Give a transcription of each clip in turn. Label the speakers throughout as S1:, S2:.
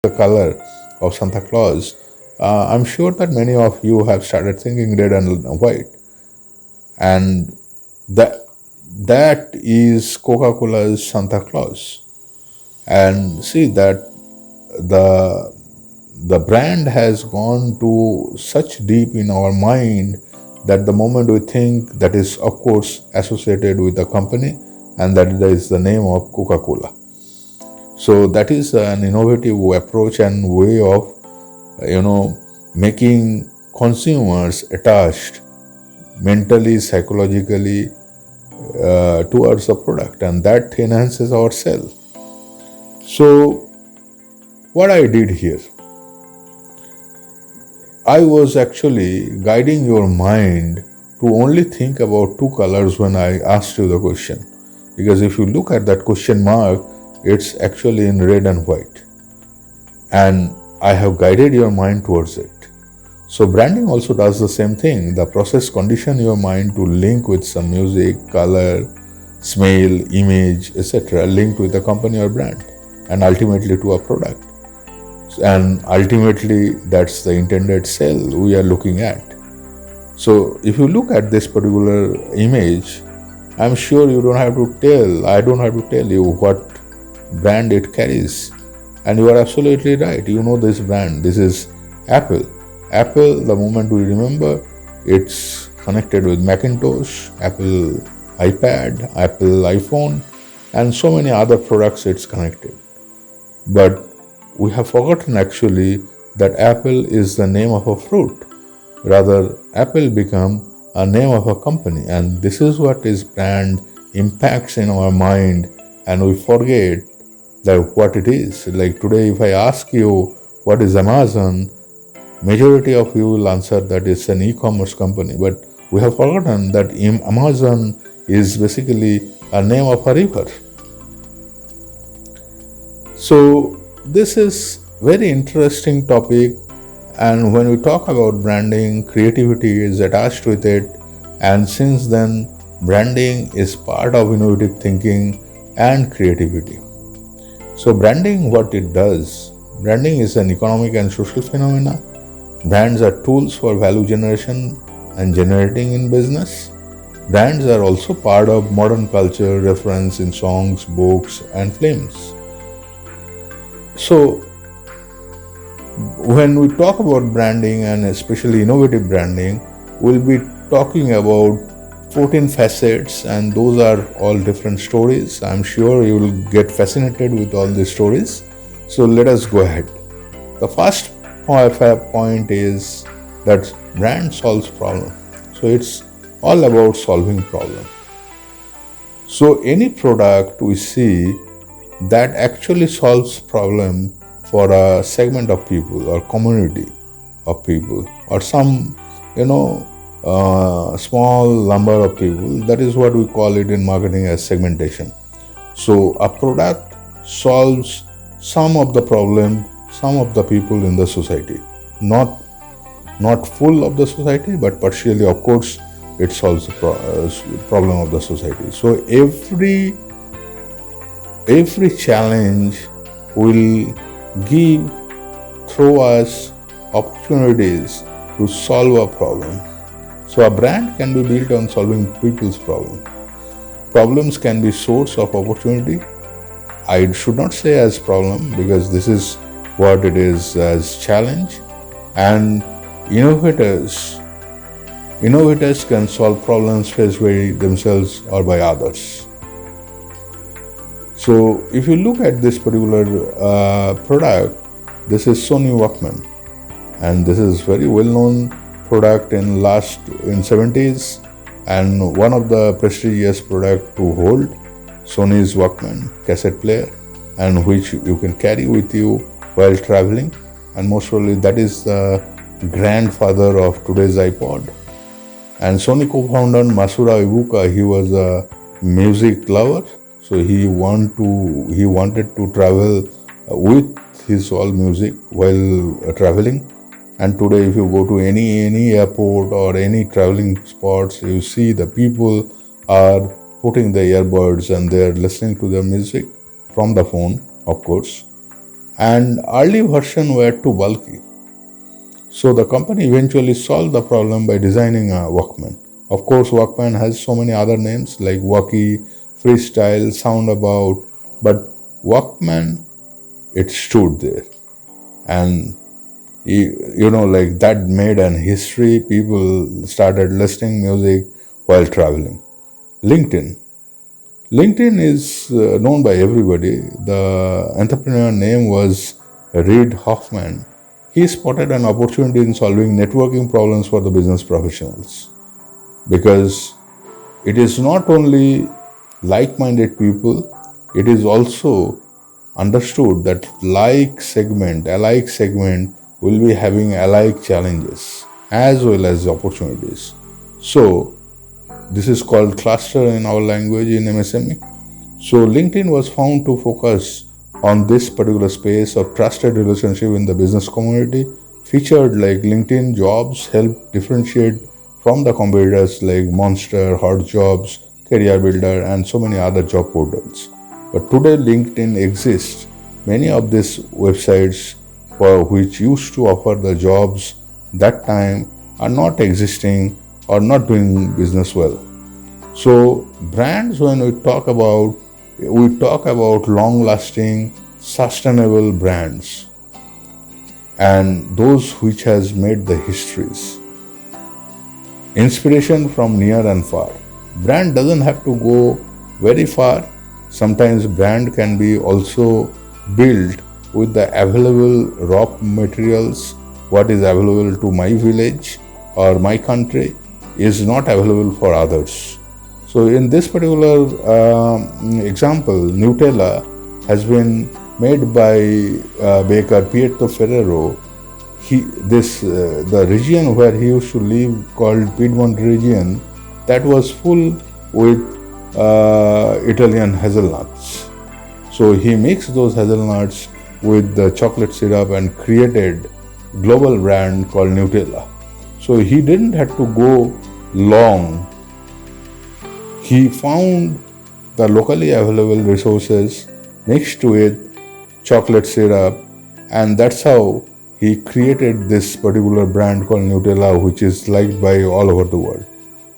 S1: the color of Santa Claus, I'm sure that many of you have started thinking red and white, and that is Coca-Cola's Santa Claus. And see that the the brand has gone to such deep in our mind that the moment we think, that is of course associated with the company, and that is the name of Coca-Cola. So that is an innovative approach and way of making consumers attached mentally, psychologically towards the product, and that enhances our sale. So what I did here, I was actually guiding your mind to only think about two colors when I asked you the question. Because if you look at that question mark, it's actually in red and white. And I have guided your mind towards it. So branding also does the same thing. The process condition your mind to link with some music, color, smell, image, etc., linked with a company or brand, and ultimately to a product. And ultimately that's the intended sale we are looking at. So if you look at this particular image, I'm sure I don't have to tell you what brand it carries. And you are absolutely right. You know this brand. This is Apple. Apple, the moment we remember, it's connected with Macintosh, Apple iPad, Apple iPhone, and so many other products it's connected. But we have forgotten actually that apple is the name of a fruit. Rather, apple become a name of a company, and this is what is brand impacts in our mind, and we forget that what it is. Like today, if I ask you what is Amazon, majority of you will answer that it's an e-commerce company. But we have forgotten that Amazon is basically a name of a river. So this is very interesting topic, and when we talk about branding, creativity is attached with it, and since then branding is part of innovative thinking and creativity. So branding, what it does, branding is an economic and social phenomena. Brands are tools for value generation and generating in business. Brands are also part of modern culture, reference in songs, books, and films. So when we talk about branding, and especially innovative branding, we'll be talking about 14 facets, and those are all different stories. I'm sure you will get fascinated with all these stories. So let us go ahead. The first point is that brand solves problem. So it's all about solving problem. So any product we see that actually solves problem for a segment of people or community of people or some small number of people, that is what we call it in marketing as segmentation. So a product solves some of the problem, some of the people in the society, not full of the society, but partially, of course, it solves the problem of the society. So every challenge will throw us opportunities to solve a problem. So a brand can be built on solving people's problem. Problems can be source of opportunity. I should not say as problem, because this is what it is as challenge. And innovators can solve problems faced by themselves or by others. So if you look at this particular product, this is Sony Walkman, and this is very well known product in 70s, and one of the prestigious product to hold, Sony's Walkman cassette player, and which you can carry with you while traveling, and most probably that is the grandfather of today's iPod. And Sony co-founder Masaru Ibuka, he was a music lover, so he wanted to travel with his all music while traveling. And today, if you go to any airport or any traveling spots, you see the people are putting the earbuds and they are listening to the music from the phone, of course. and early versions were too bulky. So the company eventually solved the problem by designing a Walkman. Of course, Walkman has so many other names like Walkie, Freestyle, Soundabout, but Walkman, it stood there. And like that made an history. People started listening music while traveling. LinkedIn. LinkedIn is known by everybody. The entrepreneur name was Reid Hoffman. He spotted an opportunity in solving networking problems for the business professionals because it is not only like-minded people, it is also understood that alike segment will be having alike challenges as well as opportunities. So this is called cluster in our language in MSME. So LinkedIn was found to focus on this particular space of trusted relationship in the business community. Featured like LinkedIn jobs help differentiate from the competitors like Monster, Hot Jobs, Career Builder, and so many other job portals. But today LinkedIn exists. Many of these websites for which used to offer the jobs that time are not existing or not doing business well. So brands, when we talk about long lasting sustainable brands and those which has made the histories. Inspiration from near and far. Brand doesn't have to go very far. Sometimes brand can be also built with the available raw materials. What is available to my village or my country is not available for others. So in this particular example, Nutella has been made by baker Pietro Ferrero. The region where he used to live, called Piedmont region, that was full with Italian hazelnuts. So he mixed those hazelnuts with the chocolate syrup and created global brand called Nutella. So he didn't have to go long. He found the locally available resources, mixed with chocolate syrup, and that's how he created this particular brand called Nutella, which is liked by all over the world.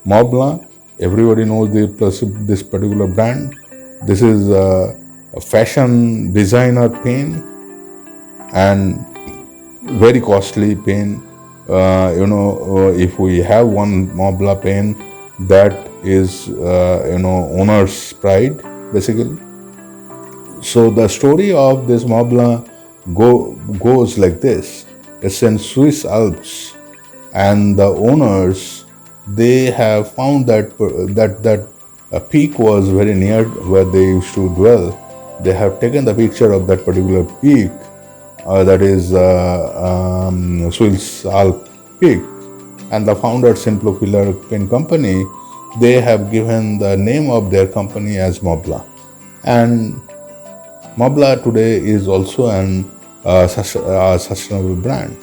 S1: Mont Blanc, everybody knows this particular brand. This is a fashion designer pen and very costly pen. If we have one Mont Blanc pen, that is owner's pride basically. So the story of this Mont Blanc goes like this. It's in Swiss Alps, and the owners, they have found that a peak was very near where they used to dwell. They have taken the picture of that particular peak, that is Swiss Alps peak, and the founder Simplifiller Pen Company, they have given the name of their company as Mont Blanc. And Mont Blanc today is also an sustainable brand.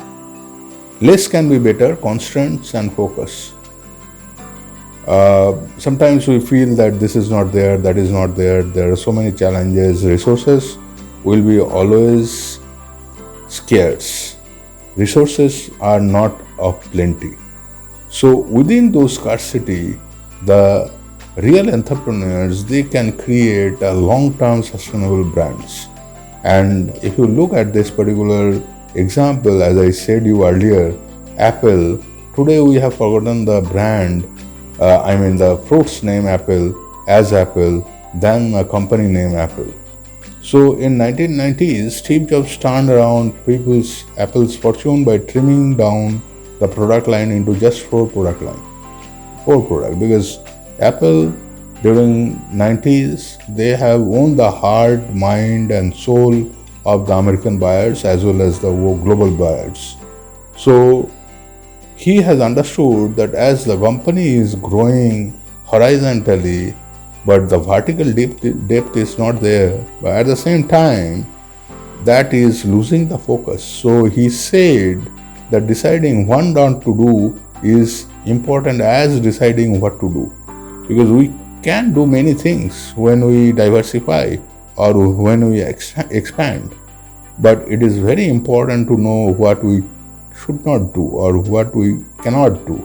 S1: Less can be better, constraints and focus. Sometimes we feel that this is not there, that is not there. There are so many challenges. Resources will be always scarce. Resources are not of plenty. So within those scarcity, the real entrepreneurs, they can create a long-term sustainable brands. And if you look at this particular example, as I said you earlier, Apple, today we have forgotten the brand, the fruit's name Apple as Apple, than a company name Apple. So in 1990s, Steve Jobs turned around Apple's fortune by trimming down the product line into just four products, because Apple during 90s, they have owned the heart, mind and soul of the American buyers as well as the global buyers. So he has understood that as the company is growing horizontally, but the vertical depth is not there, but at the same time, that is losing the focus. So he said that deciding what not to do is important as deciding what to do, because we can do many things when we diversify or when we expand. But it is very important to know what we should not do or what we cannot do.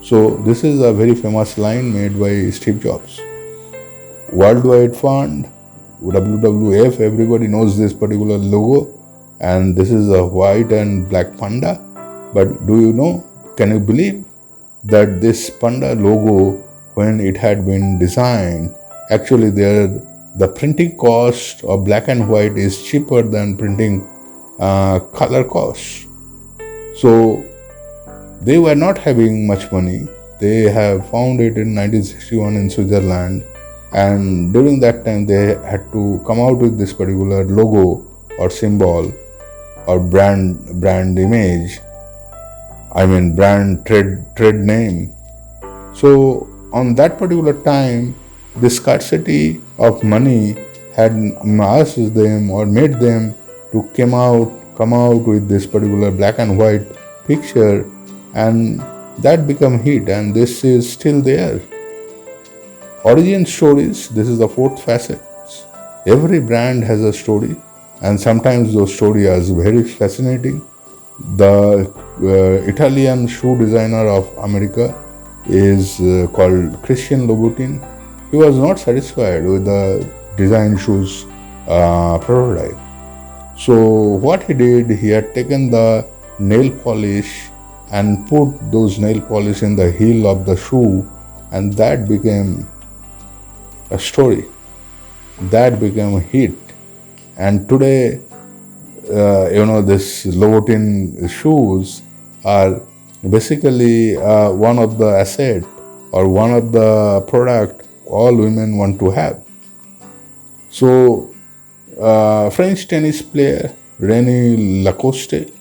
S1: So this is a very famous line made by Steve Jobs. Worldwide Fund, WWF, everybody knows this particular logo, and this is a white and black panda. But do you know, can you believe that this panda logo, when it had been designed, actually the printing cost of black and white is cheaper than printing color cost. So they were not having much money. They have found it in 1961 in Switzerland, and during that time they had to come out with this particular logo or symbol or brand image. I mean brand trade name. So on that particular time, the scarcity of money had asked them or made them to come out with this particular black and white picture, and that become hit, and this is still there. Origin stories, this is the fourth facet. Every brand has a story, and sometimes those stories are very fascinating. The Italian shoe designer of America is called Christian Louboutin. He was not satisfied with the design shoes prototype. So what he did, he had taken the nail polish and put those nail polish in the heel of the shoe, and that became a story. That became a hit. And today, this Louboutin shoes are basically one of the asset or one of the product all women want to have. So French tennis player René Lacoste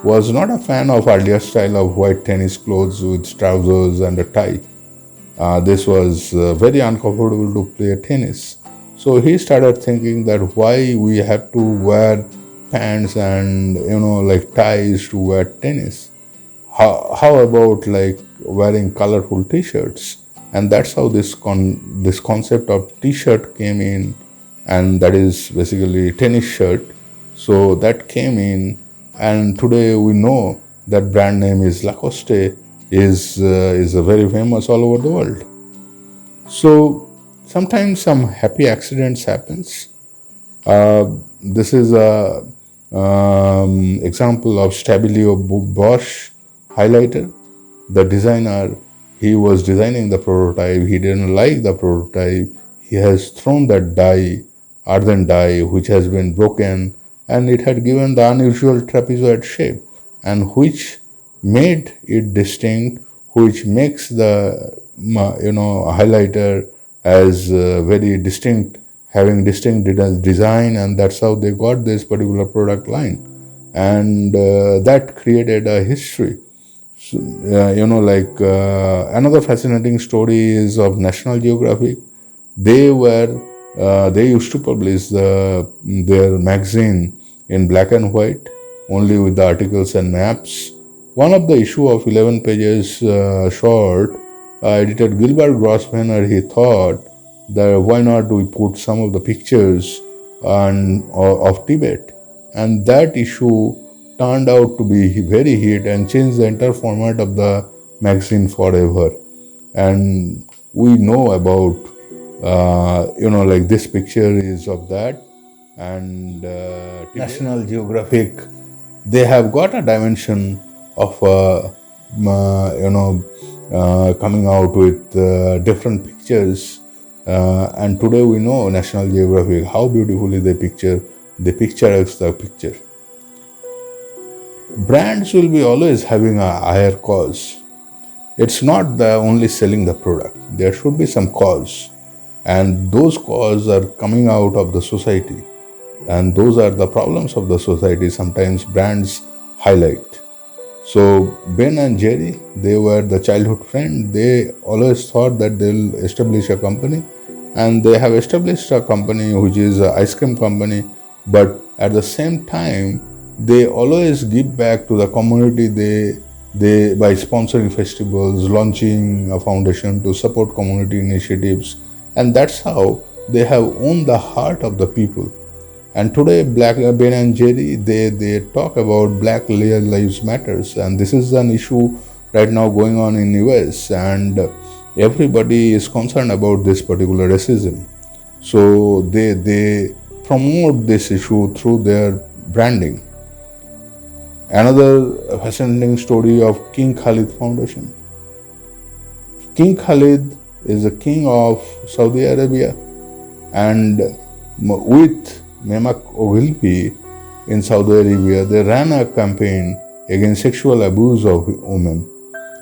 S1: was not a fan of earlier style of white tennis clothes with trousers and a tie. This was very uncomfortable to play tennis. So he started thinking that why we have to wear pants and like ties to wear tennis. How about like wearing colorful t-shirts? And that's how this concept of t-shirt came in, and that is basically tennis shirt. So that came in, and today we know that brand name is Lacoste is a very famous all over the world. So sometimes some happy accidents happens. This is a example of Stabilo Bosch highlighter. The designer, he was designing the prototype. He didn't like the prototype. He has thrown that die, earthen die, which has been broken, and it had given the unusual trapezoid shape, and which made it distinct, which makes the highlighter as very distinct, having distinct design, and that's how they got this particular product line, and that created a history. So, another fascinating story is of National Geographic. They used to publish their magazine in black and white, only with the articles and maps. One of the issue of 11 pages short, editor Gilbert Grossmanner, he thought that why not we put some of the pictures of Tibet, and that issue turned out to be very hit and changed the entire format of the magazine forever. And we know about this picture is of that, and National Geographic, they have got a dimension of coming out with different pictures, and today we know National Geographic how beautifully they picturize the picture. Brands will be always having a higher cause. It's not the only selling the product. There should be some cause, and those causes are coming out of the society, and those are the problems of the society. Sometimes brands highlight. So Ben and Jerry, they were the childhood friend. They always thought that they'll establish a company, and they have established a company which is an ice cream company, but at the same time they always give back to the community. They by sponsoring festivals, launching a foundation to support community initiatives, and that's how they have won the heart of the people. And today, Black Ben and Jerry, they talk about Black Lives Matters, and this is an issue right now going on in US, and everybody is concerned about this particular racism. So they promote this issue through their branding. Another fascinating story of King Khalid Foundation. King Khalid is the king of Saudi Arabia, and with Memak Ogilvy in Saudi Arabia, they ran a campaign against sexual abuse of women.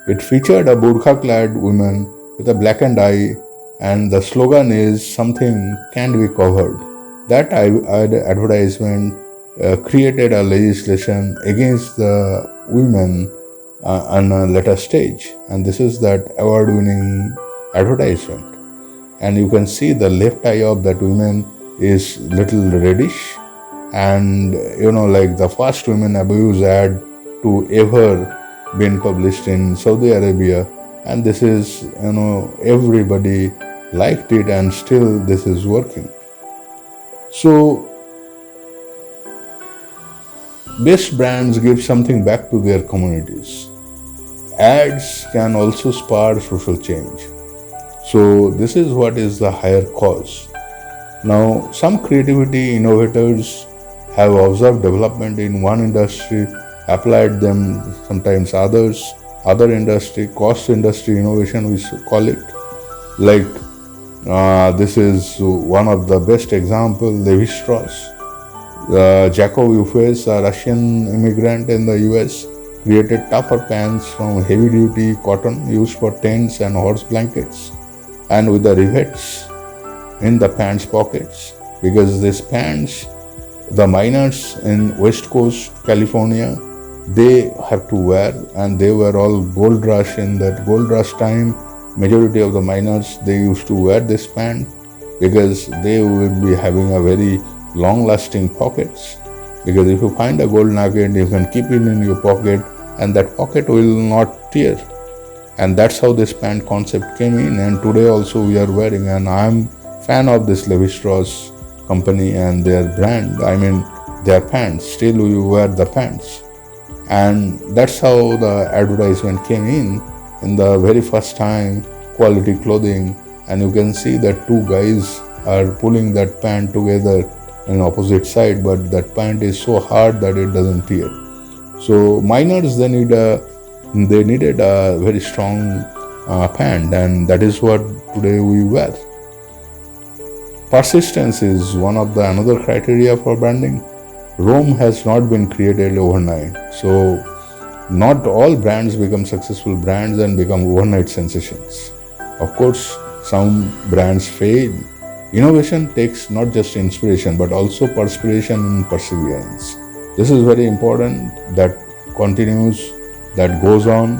S1: It featured a burqa-clad woman with a blackened eye, and the slogan is "Something can't be covered." That advertisement created a legislation against the women on a later stage, and this is that award-winning advertisement. And you can see the left eye of that woman is little reddish, and like the first women abuse ad to ever been published in Saudi Arabia, and this is everybody liked it, and still this is working. So best brands give something back to their communities. Ads can also spur social change. So this is what is the higher cause. Now, some creativity innovators have observed development in one industry, applied them sometimes other industry, cost industry innovation we call it. Like this is one of the best example, Levi Strauss. Jacob Uffes, a Russian immigrant in the US, created tougher pants from heavy-duty cotton used for tents and horse blankets, and with the rivets in the pants pockets, because these pants, the miners in West Coast California, they have to wear, and they were all gold rush. In that gold rush time, majority of the miners, they used to wear this pant because they will be having a very long lasting pockets, because if you find a gold nugget, you can keep it in your pocket and that pocket will not tear. And that's how this pant concept came in, and today also we are wearing, and I'm fan of this Levi Strauss company and their brand, their pants. Still we wear the pants, and that's how the advertisement came in the very first time, quality clothing. And you can see that two guys are pulling that pant together in opposite side, but that pant is so hard that it doesn't tear. So miners, they needed a very strong pant, and that is what today we wear. Persistence is one of the another criteria for branding. Rome has not been created overnight, so not all brands become successful brands and become overnight sensations. Of course, some brands fail. Innovation takes not just inspiration but also perspiration and perseverance. This is very important, that continues, that goes on,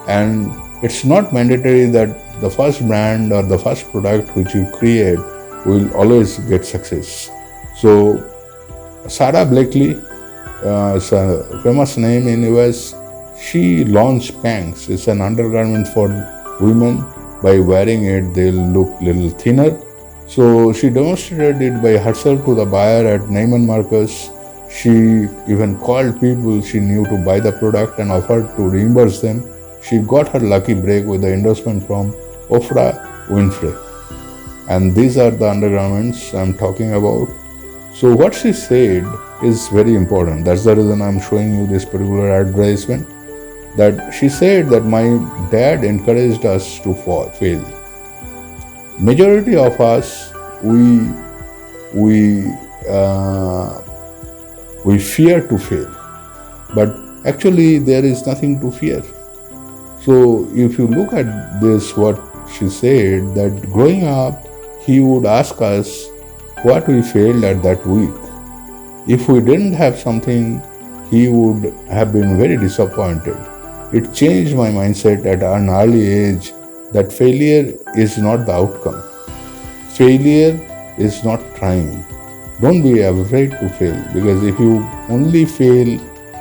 S1: and it's not mandatory that the first brand or the first product which you create will always get success. So Sarah Blakely is a famous name in US. She launched Spanx. It's an undergarment for women. By wearing it, they'll look little thinner. So she demonstrated it by herself to the buyer at Neiman Marcus. She even called people she knew to buy the product and offered to reimburse them. She got her lucky break with the endorsement from Oprah Winfrey. And these are the undergarments I'm talking about. So what she said is very important. That's the reason I'm showing you this particular advertisement. That she said that my dad encouraged us to fail. Majority of us, we fear to fail, but actually there is nothing to fear. So if you look at this, what she said, that growing up, he would ask us what we failed at that week. If we didn't have something, he would have been very disappointed. It changed my mindset at an early age that failure is not the outcome. Failure is not trying. Don't be afraid to fail, because if you only fail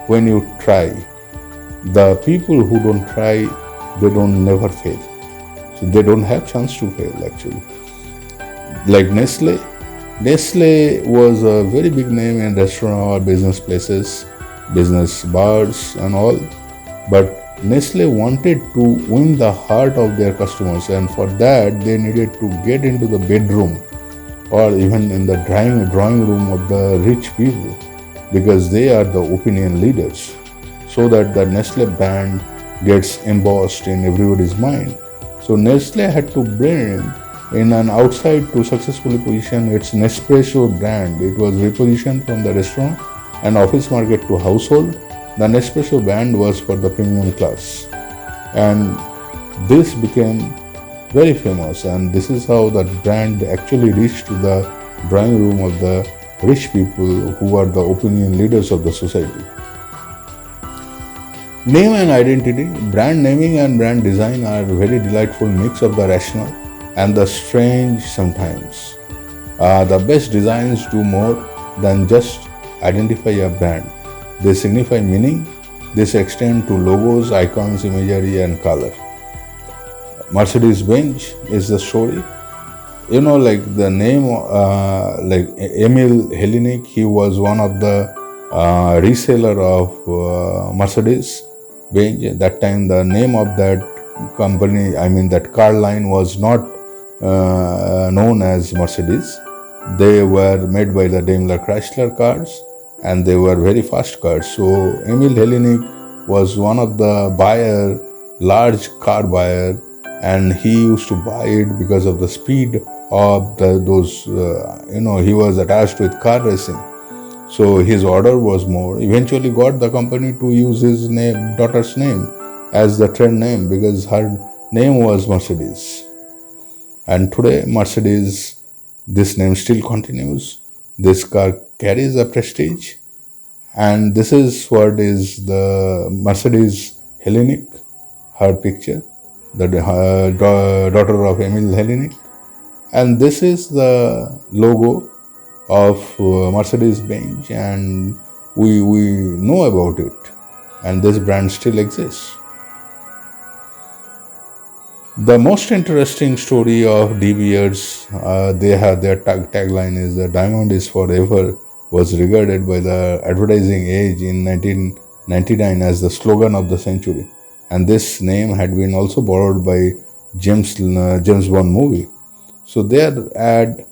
S1: when you try, the people who don't try, they don't never fail. So they don't have chance to fail actually. Like Nestle, Nestle was a very big name in restaurant or business places, business bars and all. But Nestle wanted to win the heart of their customers, and for that they needed to get into the bedroom or even in the drawing room of the rich people, because they are the opinion leaders, so that the Nestle brand gets embossed in everybody's mind. So Nestle had to bring in an outside to successfully position its Nespresso brand. It was repositioned from the restaurant and office market to household. The Nespresso brand was for the premium class, and this became very famous, and this is how that brand actually reached to the drawing room of the rich people who are the opinion leaders of the society. Name and identity, brand naming and brand design are very delightful mix of the rational and the strange sometimes. The best designs do more than just identify a brand. They signify meaning. This extend to logos, icons, imagery, and color. Mercedes-Benz is the story. Like the name, like Emil Hellenic, he was one of the reseller of Mercedes-Benz. That time, the name of that company, I mean that car line, was not known as Mercedes. They were made by the Daimler Chrysler cars, and they were very fast cars. So Emil Hellenic was one of the large car buyer, and he used to buy it because of the speed of those. He was attached with car racing, so his order was more. Eventually, got the company to use his daughter's name as the trend name, because her name was Mercedes. And today, Mercedes, this name still continues. This car carries a prestige, and this is what is the Mercedes Hellenic, her picture, the daughter of Emil Hellenic, and this is the logo of Mercedes-Benz, and we know about it, and this brand still exists. The most interesting story of De Beers, they have their tagline is "The diamond is forever," was regarded by the advertising age in 1999 as the slogan of the century, and this name had been also borrowed by James Bond movie. So their ad,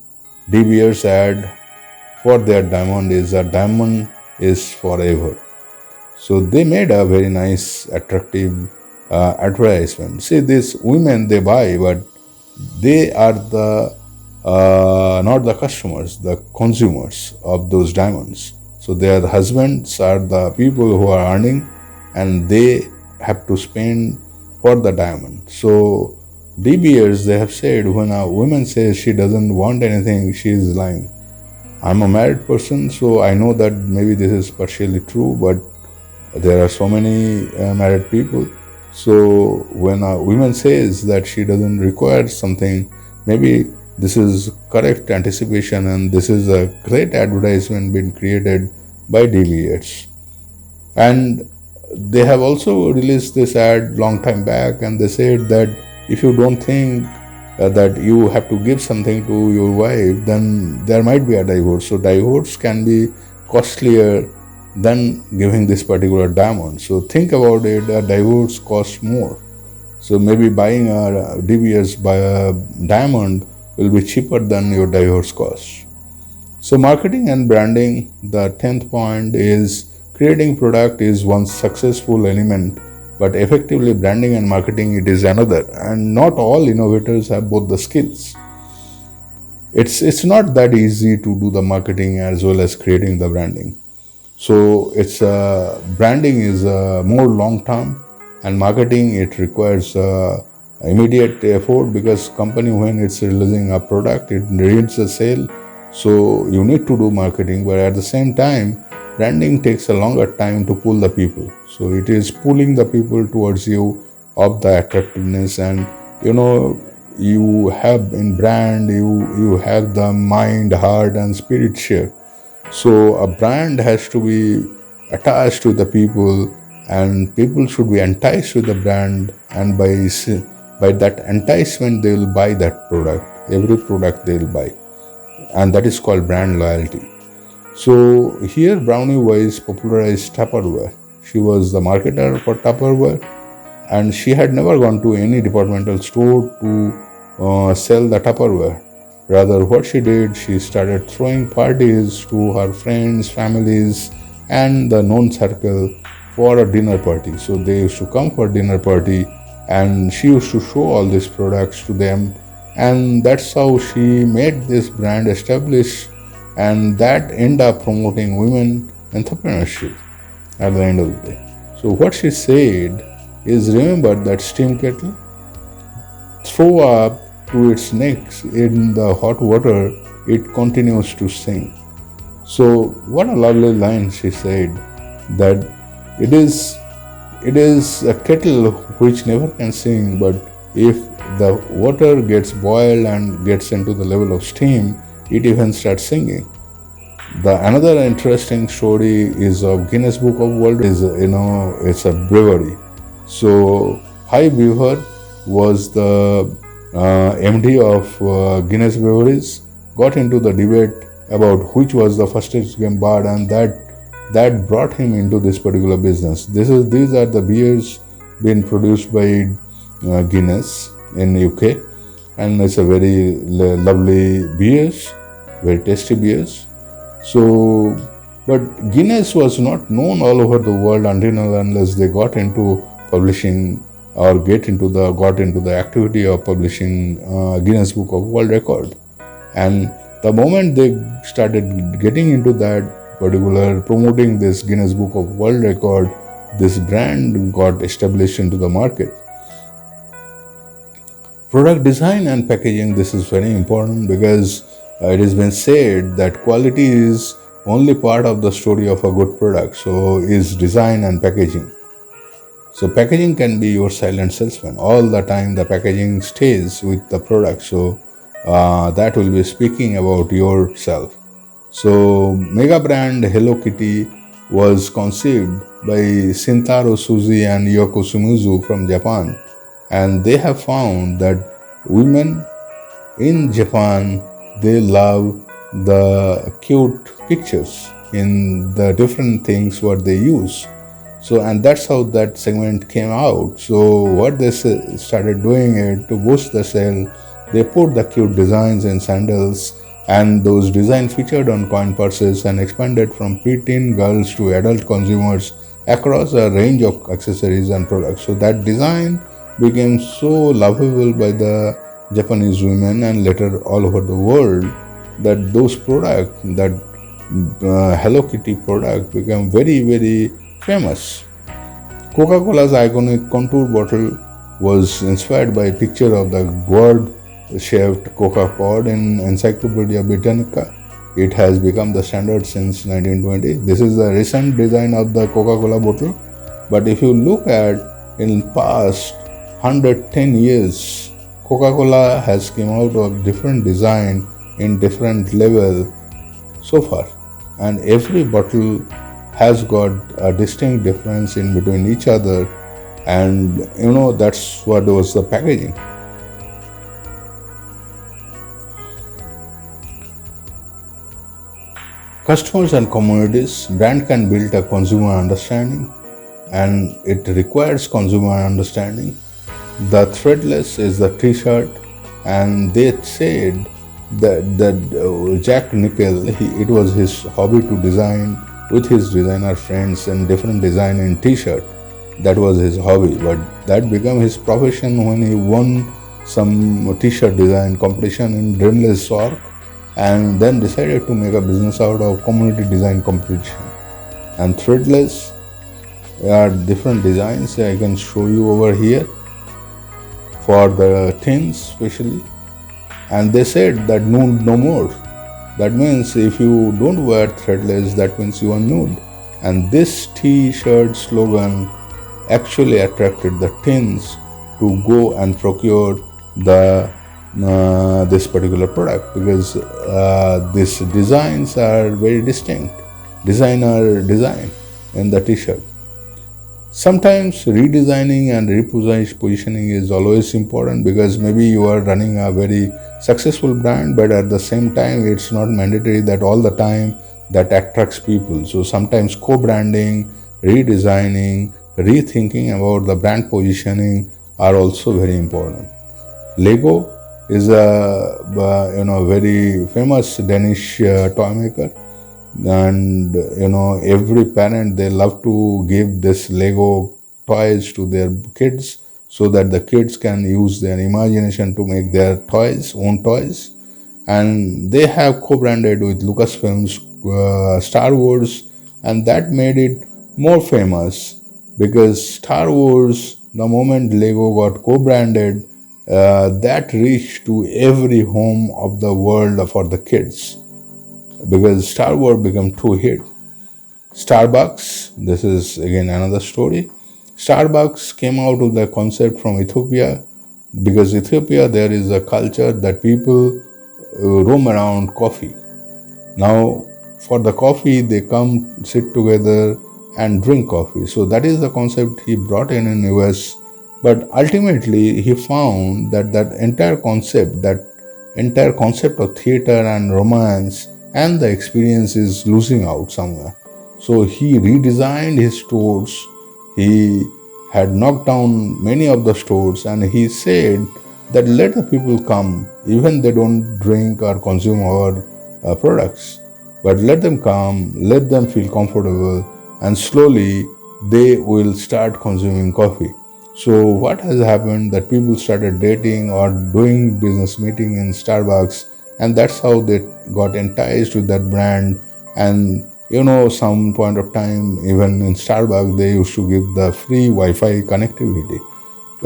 S1: De Beers ad for their diamond is "A diamond is forever." So they made a very nice, attractive advertisement. See, these women, they buy, but they are the not the customers, the consumers of those diamonds. So their husbands are the people who are earning, and they have to spend for the diamond. So De Beers, they have said, when a woman says she doesn't want anything, she is lying. I'm a married person, so I know that maybe this is partially true, but there are so many married people. So when a woman says that she doesn't require something, maybe this is correct anticipation, and this is a great advertisement being created by De Beers. And they have also released this ad long time back, and they said that if you don't think that you have to give something to your wife, then there might be a divorce. So divorce can be costlier than giving this particular diamond. So think about it, a divorce costs more. So maybe buying a De Beers by a diamond will be cheaper than your divorce cost. So marketing and branding, the 10th point is creating product is one successful element, but effectively branding and marketing, it is another. And not all innovators have both the skills. It's not that easy to do the marketing as well as creating the branding. So it's branding is more long term, and marketing, it requires immediate effort, because company, when it's releasing a product, it needs a sale. So you need to do marketing, but at the same time, branding takes a longer time to pull the people. So it is pulling the people towards you of the attractiveness, and you have in brand, you have the mind, heart, and spirit share. So a brand has to be attached to the people, and people should be enticed with the brand, and by that enticement they will buy that product. Every product they will buy. and that is called brand loyalty. So here Brownie Wise popularized Tupperware. She was the marketer for Tupperware, and she had never gone to any departmental store to sell the Tupperware. Rather, what she did, she started throwing parties to her friends, families, and the known circle for a dinner party. So they used to come for dinner party, and she used to show all these products to them, and that's how she made this brand establish, and that end up promoting women entrepreneurship at the end of the day. So what she said is, remember that steam kettle? Throw up to its neck in the hot water, it continues to sing. So what a lovely line she said, that it is a kettle which never can sing, but if the water gets boiled and gets into the level of steam, it even starts singing. The another interesting story is of Guinness Book of World. Is it's a brewery. So High Beaver was the MD of Guinness Breweries, got into the debate about which was the fastest game bar, and that brought him into this particular business. These are the beers being produced by Guinness in UK, and it's a very lovely beers, very tasty beers. So, but Guinness was not known all over the world until unless they got into publishing or got into the activity of publishing Guinness Book of World Record. And the moment they started getting into that particular promoting this Guinness Book of World Record, this brand got established into the market. Product design and packaging, this is very important because it has been said that quality is only part of the story of a good product. So is design and packaging. So packaging can be your silent salesman. All the time the packaging stays with the product. So that will be speaking about yourself. So mega brand Hello Kitty was conceived by Shintaro Suzy and Yoko Shimizu from Japan. And they have found that women in Japan, they love the cute pictures in the different things what they use. So, and that's how that segment came out. So what they started doing it to boost the sale, they put the cute designs in sandals, and those designs featured on coin purses and expanded from preteen girls to adult consumers across a range of accessories and products. So that design became so lovable by the Japanese women and later all over the world that those products, that Hello Kitty product became very, very famous. Coca-Cola's iconic contour bottle was inspired by a picture of the gourd-shaped Coca pod in Encyclopedia Britannica. It has become the standard since 1920. This is the recent design of the Coca-Cola bottle. But if you look at in past 110 years, Coca-Cola has come out of different design in different level so far, and every bottle has got a distinct difference in between each other, and that's what was the packaging. Customers and communities, brand can build a consumer understanding, and it requires consumer understanding. The threadless is the t-shirt, and they said that Jack Nickel, it was his hobby to design with his designer friends and different design in t-shirt. That was his hobby, but that became his profession when he won some t-shirt design competition in Dreamless Sork, and then decided to make a business out of community design competition. And threadless are different designs I can show you over here for the tins especially. And they said that nude no more. That means if you don't wear threadless, that means you are nude. And this t-shirt slogan actually attracted the teens to go and procure the this particular product because these designs are very distinct. Designer design in the t-shirt. Sometimes redesigning and repositioning is always important because maybe you are running a very successful brand, but at the same time, it's not mandatory that all the time that attracts people. So sometimes co-branding, redesigning, rethinking about the brand positioning are also very important. Lego is a very famous Danish toy maker, and every parent they love to give this Lego toys to their kids so that the kids can use their imagination to make their own toys. And they have co-branded with Lucasfilms, Star Wars, and that made it more famous because Star Wars, the moment Lego got co-branded, that reached to every home of the world for the kids because Star Wars became too hit. Starbucks, this is again another story. Starbucks came out with the concept from Ethiopia because Ethiopia there is a culture that people roam around coffee. Now, for the coffee, they come sit together and drink coffee. So that is the concept he brought in US. But ultimately, he found that that entire concept of theater and romance and the experience is losing out somewhere. So he redesigned his stores. He had knocked down many of the stores and he said that let the people come, even they don't drink or consume our products, but let them come, let them feel comfortable, and slowly they will start consuming coffee. So what has happened that people started dating or doing business meeting in Starbucks, and that's how they got enticed with that brand. And some point of time even in Starbucks they used to give the free Wi-Fi connectivity,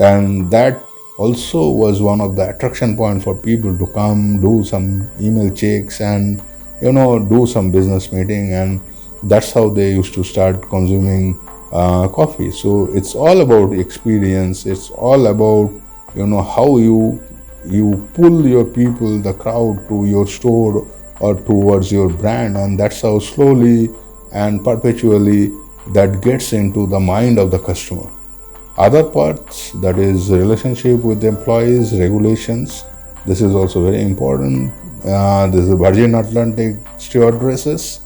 S1: and that also was one of the attraction point for people to come do some email checks and do some business meeting, and that's how they used to start consuming coffee. So it's all about experience. It's all about how you pull your people, the crowd, to your store or towards your brand, and that's how slowly and perpetually that gets into the mind of the customer. Other parts, that is relationship with the employees, regulations, this is also very important. This is Virgin Atlantic stewardesses.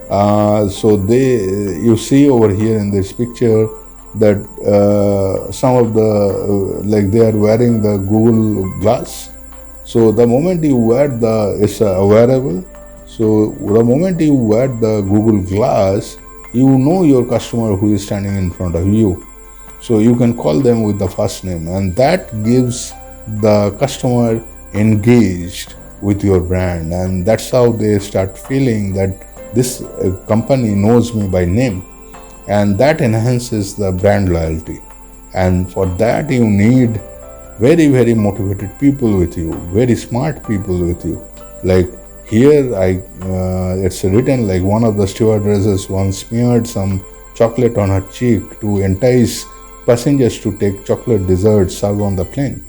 S1: So you see over here in this picture that some of the like they are wearing the Google Glass. So the moment you wear it's a wearable. So the moment you wear the Google Glass, you know your customer who is standing in front of you. So you can call them with the first name, and that gives the customer engaged with your brand, and that's how they start feeling that this company knows me by name, and that enhances the brand loyalty. And for that you need very very motivated people with you, very smart people with you. Like here it's written like one of the stewardesses once smeared some chocolate on her cheek to entice passengers to take chocolate desserts served on the plane.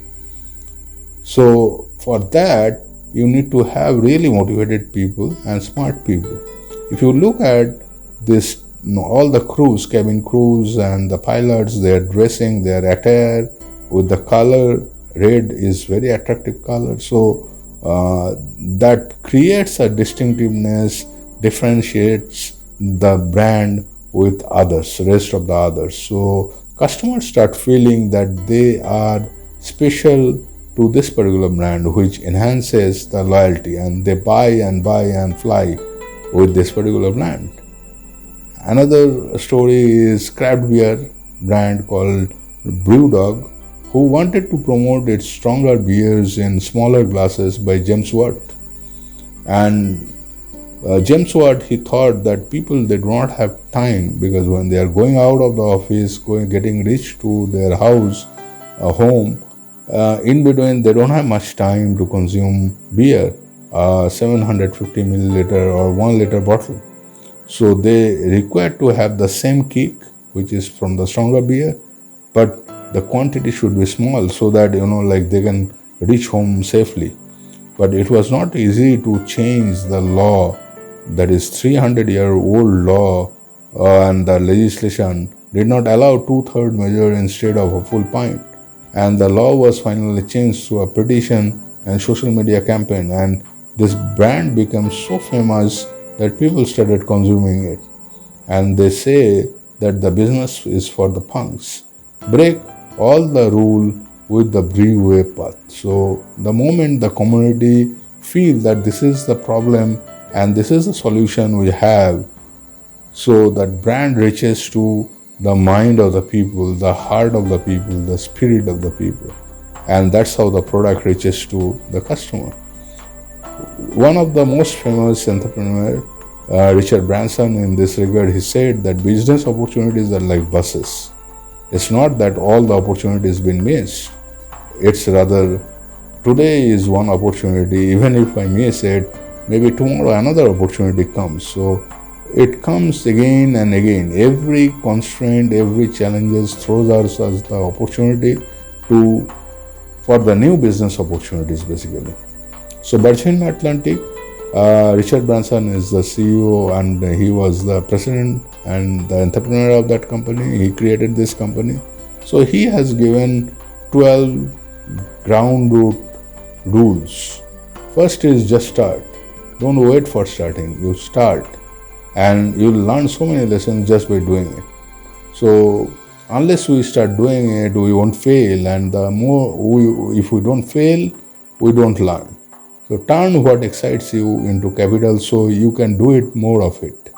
S1: So for that you need to have really motivated people and smart people. If you look at this, all the crews, cabin crews and the pilots, their dressing, their attire with the color, red is very attractive color. So that creates a distinctiveness, differentiates the brand with others, rest of the others. So customers start feeling that they are special to this particular brand, which enhances the loyalty, and they buy and fly with this particular brand. Another story is craft beer brand called Brewdog, who wanted to promote its stronger beers in smaller glasses by James Watt. And James Watt, he thought that people, they do not have time because when they are going out of the office, getting reached to their house, home, in between they don't have much time to consume beer, 750 milliliter or 1 liter bottle. So they require to have the same kick, which is from the stronger beer, but the quantity should be small so that like they can reach home safely. But it was not easy to change the law, that is 300-year-old law, and the legislation did not allow two-third measure instead of a full pint. And the law was finally changed through a petition and social media campaign. And this brand became so famous that people started consuming it. And they say that the business is for the punks. Break all the rule with the brew path. So the moment the community feel that this is the problem and this is the solution we have, so that brand reaches to the mind of the people, the heart of the people, the spirit of the people. And that's how the product reaches to the customer. One of the most famous entrepreneur, Richard Branson, in this regard, he said that business opportunities are like buses. It's not that all the opportunities been missed. It's rather today is one opportunity. Even if I miss it, maybe tomorrow another opportunity comes. So it comes again and again. Every constraint, every challenges throws us as the opportunity to for the new business opportunities basically. So Virgin Atlantic, Richard Branson is the CEO and he was the president and the entrepreneur of that company. He created this company. So he has given 12 ground root rules. First is just start. Don't wait for starting. You start and you'll learn so many lessons just by doing it. So unless we start doing it, we won't fail, and if we don't fail, we don't learn. So turn what excites you into capital so you can do it more of it.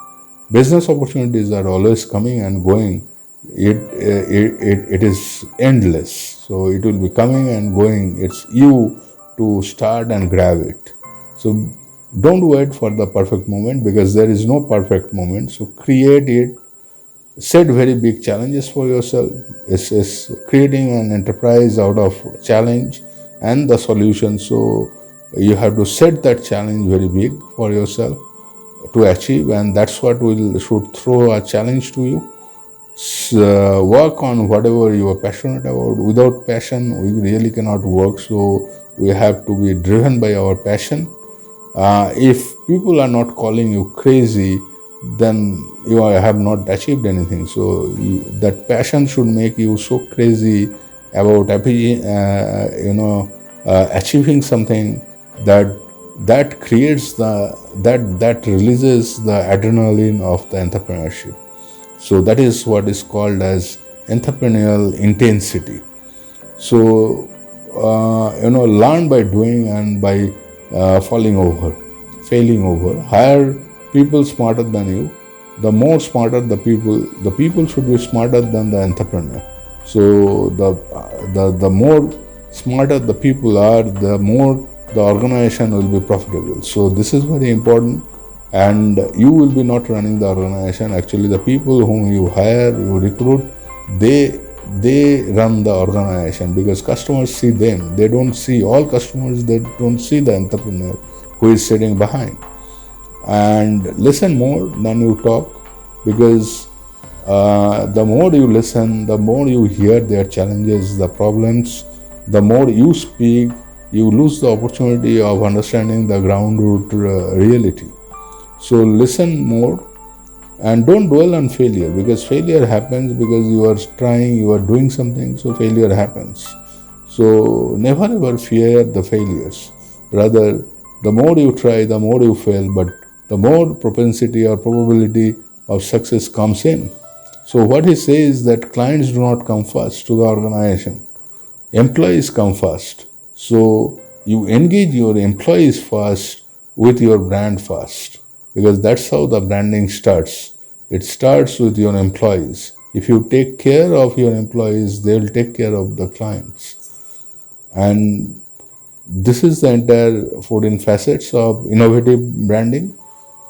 S1: Business opportunities are always coming and going. It is endless. So it will be coming and going. It's you to start and grab it. So don't wait for the perfect moment because there is no perfect moment. So create it. Set very big challenges for yourself. It's creating an enterprise out of challenge and the solution. So you have to set that challenge very big for yourself to achieve, and that's what should throw a challenge to you. Work on whatever you are passionate about. Without passion, we really cannot work. So we have to be driven by our passion. If people are not calling you crazy, then you have not achieved anything. So that passion should make you so crazy about achieving something that creates that releases the adrenaline of the entrepreneurship. So that is what is called as entrepreneurial intensity. So learn by doing and by failing over. Hire people smarter than you. The more smarter the people should be smarter than the entrepreneur. So the more smarter the people are, the more the organization will be profitable. So this is very important, and you will be not running the organization. Actually, the people whom you hire, you recruit, they run the organization because customers see them. They don't see all customers. They don't see the entrepreneur who is sitting behind. And listen more than you talk, because the more you listen, the more you hear their challenges, the problems, the more you speak, you lose the opportunity of understanding the ground root reality. So listen more and don't dwell on failure, because failure happens because you are trying, you are doing something, so failure happens. So never ever fear the failures. Rather, the more you try, the more you fail, but the more propensity or probability of success comes in. So what he says is that clients do not come first to the organization. Employees come first. So you engage your employees first with your brand first, because that's how the branding starts. It starts with your employees. If you take care of your employees, they will take care of the clients. And this is the entire 14 facets of innovative branding.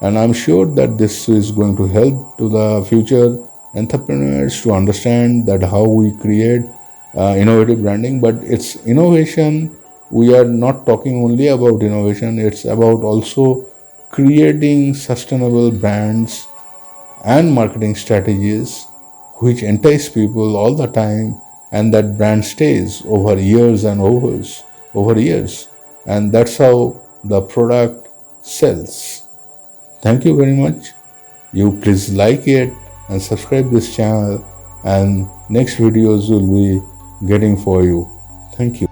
S1: And I'm sure that this is going to help to the future entrepreneurs to understand that how we create innovative branding. But it's innovation. We are not talking only about innovation. It's about also creating sustainable brands and marketing strategies which entice people all the time, and that brand stays over years and over years. And that's how the product sells. Thank you very much. You please like it and subscribe this channel and next videos will be getting for you. Thank you.